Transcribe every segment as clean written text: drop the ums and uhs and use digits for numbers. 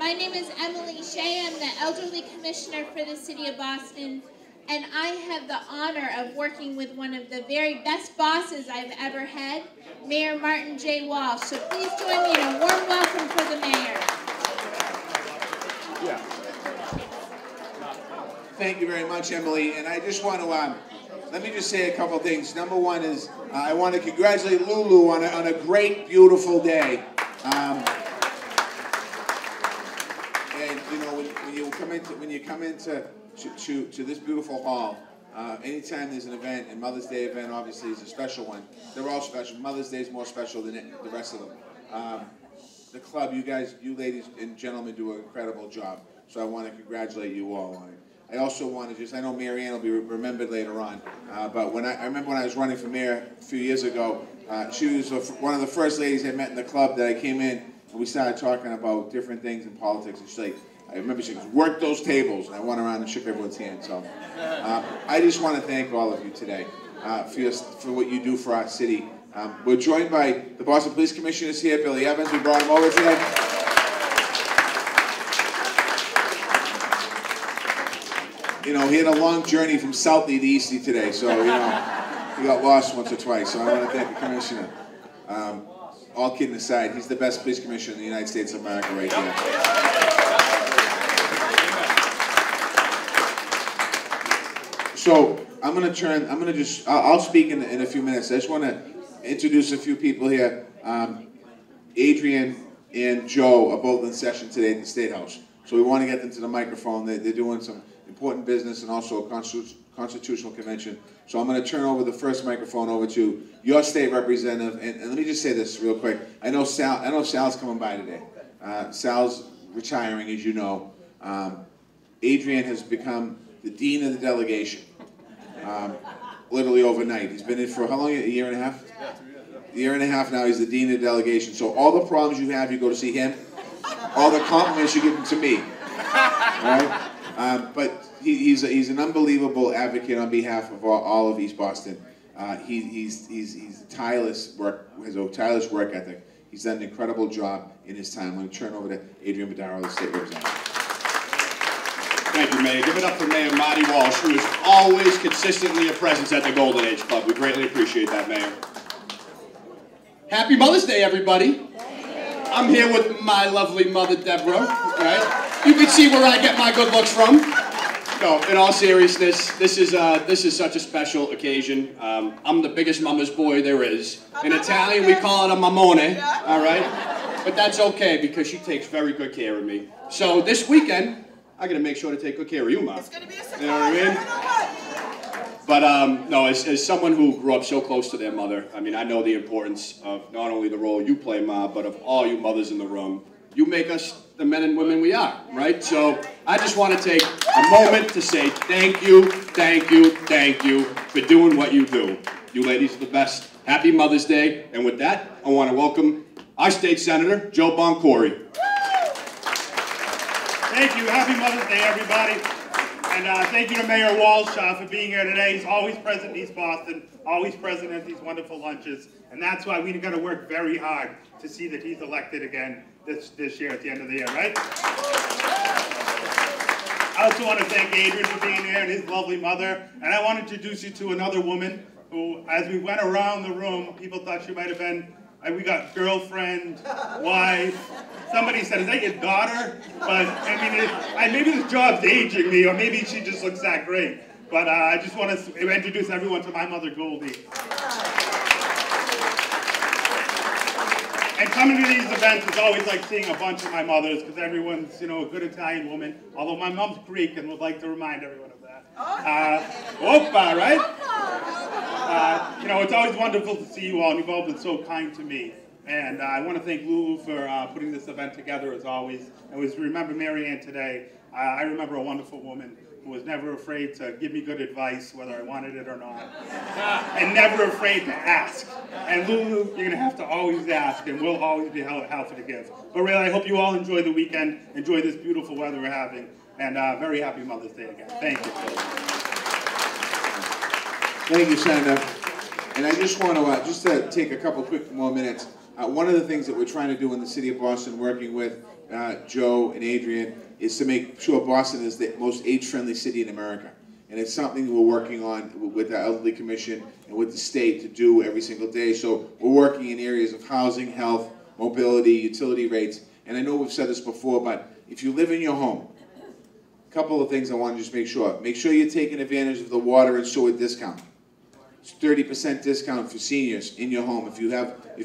My name is Emily Shea. I'm the Elderly Commissioner for the City of Boston, and I have the honor of working with one of the very best bosses I've ever had, Mayor Martin J. Walsh. So please join me in a warm welcome for the mayor. Yeah. Thank you very much, Emily. And I just want to, let me just say a couple things. Number one is, I want to congratulate Lulu on a great, beautiful day. And you know, when you come into this beautiful hall, anytime there's an event, and Mother's Day event obviously is a special one. They're all special. Mother's Day is more special than the rest of them. The club, you ladies and gentlemen, do an incredible job. So I want to congratulate you all on it. I also want to I know Mary Ann will be remembered later on, but I remember when I was running for mayor a few years ago, she was one of the first ladies I met in the club that I came in, and we started talking about different things in politics. And she's like, I remember she goes, work those tables, and I went around and shook everyone's hand. So I just want to thank all of you today for what you do for our city. We're joined by the Boston Police Commissioners here, Billy Evans. We brought him over today. You know, he had a long journey from Southie to Eastie today, so, you know, he got lost once or twice, so I want to thank the Commissioner. All kidding aside, he's the best police commissioner in the United States of America right here. So, I'll speak in a few minutes. I just want to introduce a few people here. Adrian and Joe are both in session today at the State House. So we want to get them to the microphone. They're doing some important business and also a constitutional convention. So I'm going to turn over the first microphone over to your state representative. And let me just say this real quick. I know Sal's coming by today. Sal's retiring, as you know. Adrian has become the dean of the delegation. Literally overnight. He's been in for how long? A year and a half? Yeah, 2 years. A year and a half now, he's the dean of the delegation. So all the problems you have, you go to see him. All the compliments, you give them to me. All right? But he's an unbelievable advocate on behalf of all of East Boston. He's tireless work, has a tireless work ethic. He's done an incredible job in his time. I'm going to turn over to Adrian Madaro, the state representative. Thank you, Mayor. Give it up for Mayor Martin Walsh, who is always consistently a presence at the Golden Age Club. We greatly appreciate that, Mayor. Happy Mother's Day, everybody. I'm here with my lovely mother, Deborah. Right? You can see where I get my good looks from. No, in all seriousness, this is such a special occasion. I'm the biggest mama's boy there is. In Italian, we call it a mamone. All right, but that's okay because she takes very good care of me. So this weekend, I gotta make sure to take good care of you, Mom. It's gonna be a surprise. You know what I mean? But no, as someone who grew up so close to their mother, I mean, I know the importance of not only the role you play, Ma, but of all you mothers in the room. You make us the men and women we are, right? So I just want to take a moment to say thank you, thank you, thank you for doing what you do. You ladies are the best. Happy Mother's Day. And with that, I want to welcome our state senator, Joe Boncore. Thank you. Happy Mother's Day, everybody. And thank you to Mayor Walsh for being here today. He's always present in East Boston, always present at these wonderful lunches. And that's why we've got to work very hard to see that he's elected again this year at the end of the year, right? I also want to thank Adrian for being here and his lovely mother. And I want to introduce you to another woman who, as we went around the room, people thought she might have been, we got girlfriend, wife. Somebody said, is that your daughter? But, I mean, maybe this job's aging me, or maybe she just looks that great. But I just want to introduce everyone to my mother, Goldie. And coming to these events is always like seeing a bunch of my mothers, because everyone's, you know, a good Italian woman. Although my mom's Greek, and would like to remind everyone of that. Oppa, right? You know, it's always wonderful to see you all, and you've all been so kind to me. And I want to thank Lulu for putting this event together, as always. And as we remember Mary Ann today, I remember a wonderful woman who was never afraid to give me good advice, whether I wanted it or not. And never afraid to ask. And Lulu, you're going to have to always ask, and we'll always be happy to give. But really, I hope you all enjoy the weekend, enjoy this beautiful weather we're having, and very happy Mother's Day again. Thank you. Thank you, Senator. And I just want to take a couple quick more minutes. One of the things that we're trying to do in the city of Boston, working with Joe, and Adrian, is to make sure Boston is the most age-friendly city in America. And it's something we're working on with the Elderly Commission and with the state to do every single day. So we're working in areas of housing, health, mobility, utility rates. And I know we've said this before, but if you live in your home, a couple of things I want to just make sure. Make sure you're taking advantage of the water and sewer discount. It's 30% discount for seniors in your home. If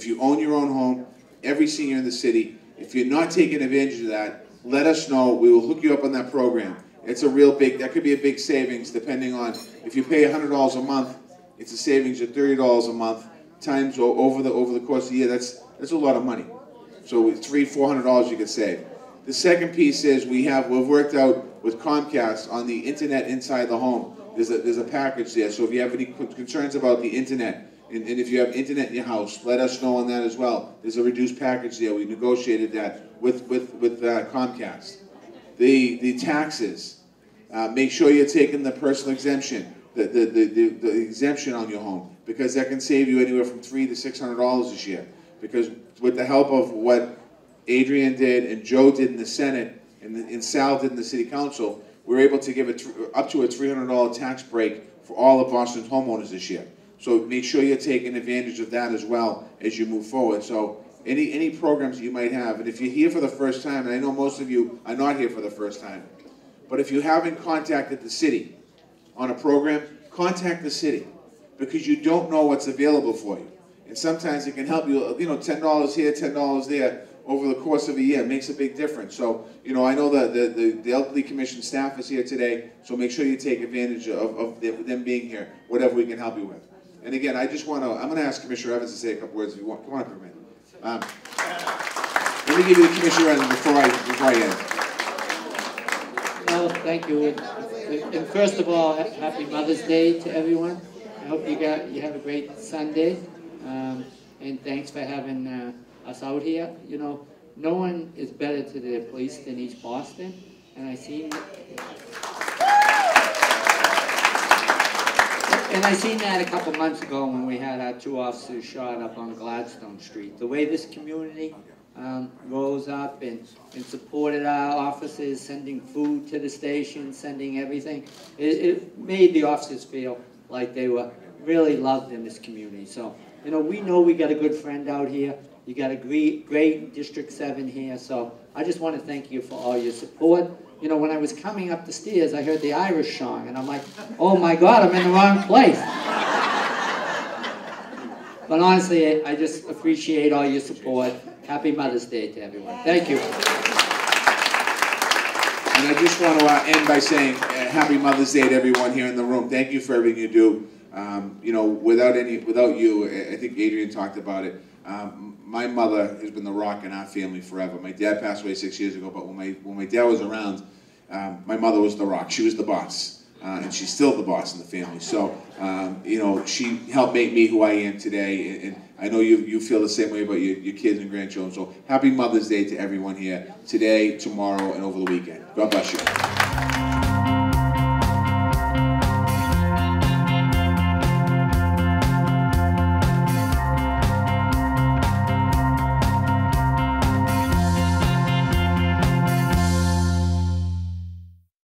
you own your own home, every senior in the city, if you're not taking advantage of that, let us know. We will hook you up on that program. It's a real big, that could be a big savings depending on, if you pay $100 a month, it's a savings of $30 a month times over the course of the year. That's a lot of money. So $300-400 you could save. The second piece is we've worked out with Comcast on the internet inside the home. There's a package there. So if you have any concerns about the internet, and if you have internet in your house, let us know on that as well. There's a reduced package there. We negotiated that with Comcast. The taxes. Make sure you're taking the personal exemption, the exemption on your home, because that can save you anywhere from $300 to $600 this year. Because with the help of what Adrian did and Joe did in the Senate and Sal did in the City Council, we were able to give up to a $300 tax break for all of Boston's homeowners this year. So make sure you're taking advantage of that as well as you move forward. So any programs that you might have, and if you're here for the first time, and I know most of you are not here for the first time, but if you haven't contacted the city on a program, contact the city, because you don't know what's available for you. And sometimes it can help you, $10 here, $10 there, over the course of a year. It makes a big difference. So, I know the Elderly Commission staff is here today, so make sure you take advantage of them being here, whatever we can help you with. And again, I'm going to ask Commissioner Evans to say a couple words if you want. Come on up for a minute. Let me give you the Commissioner Evans before I end. Well, thank you. And first of all, happy Mother's Day to everyone. I hope you have a great Sunday. And thanks for having us out here. No one is better to their place than East Boston. And I seen that a couple months ago when we had our 2 officers shot up on Gladstone Street. The way this community rose up and supported our officers, sending food to the station, sending everything, it made the officers feel like they were really loved in this community. So, we know we got a good friend out here. You got a great District 7 here. So I just want to thank you for all your support. When I was coming up the stairs, I heard the Irish song, and I'm like, oh my God, I'm in the wrong place. But honestly, I just appreciate all your support. Happy Mother's Day to everyone. Thank you. And I just want to end by saying Happy Mother's Day to everyone here in the room. Thank you for everything you do. Without you, I think Adrian talked about it. My mother has been the rock in our family forever. My dad passed away 6 years ago, but when my dad was around, my mother was the rock. She was the boss, and she's still the boss in the family. So, she helped make me who I am today, and I know you feel the same way about your kids and grandchildren. So, happy Mother's Day to everyone here today, tomorrow, and over the weekend. God bless you.